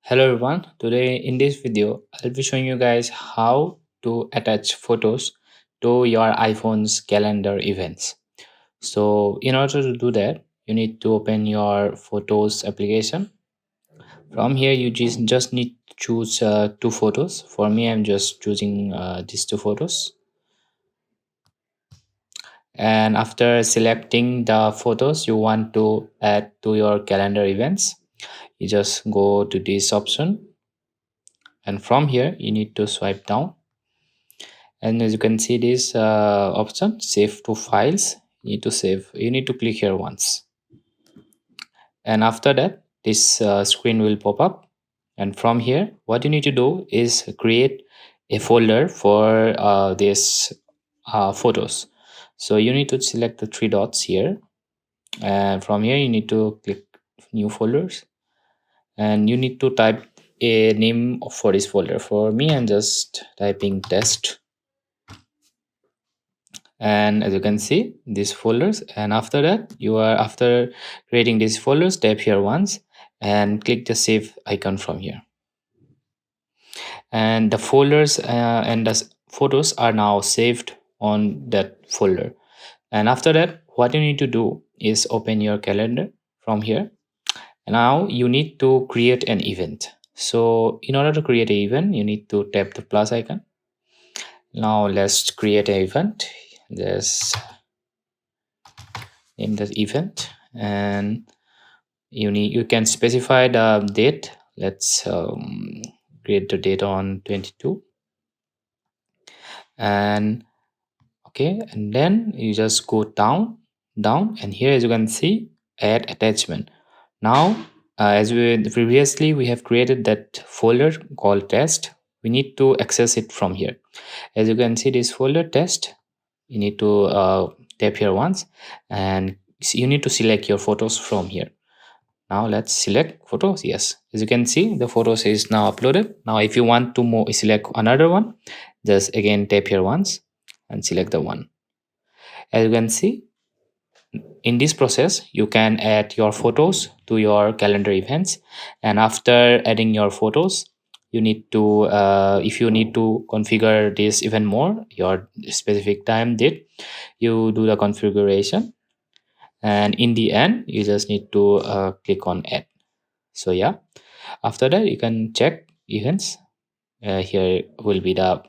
Hello everyone, today in this video I'll be showing you guys how to attach photos to your iPhone's calendar events. So in order to do that, you need to open your photos application. From here you just need to choose two photos. For me I'm just choosing these two photos, and after selecting the photos you want to add to your calendar events, you just go to this option, and from here you need to swipe down. And as you can see this option, save to files, you need to click here once, and after that this screen will pop up. And from here what you need to do is create a folder for this photos. So you need to select the three dots here, and from here you need to click new folders, and you need to type a name for this folder. For me I'm just typing test, and as you can see these folders. And after that, after creating these folders, tap here once and click the save icon from here, and the folders and the photos are now saved on that folder. And after that what you need to do is open your calendar from here. Now you need to create an event. So in order to create an event you need to tap the plus icon. Now let's create an event. Just name the event, and you can specify the date. Let's create the date on 22, and okay, and then you just go down, and here as you can see, add attachment. Now as we previously we have created that folder called test, we need to access it from here. As you can see this folder test, you need to tap here once, and you need to select your photos from here. Now let's select photos. Yes, as you can see the photos is now uploaded. Now if you want to select another one, just again tap here once and select the one. As you can see, in this process you can add your photos to your calendar events. And after adding your photos, you need to if you need to configure this even more, your specific time date, you do the configuration, and in the end you just need to click on add. So yeah, after that you can check events. Here will be the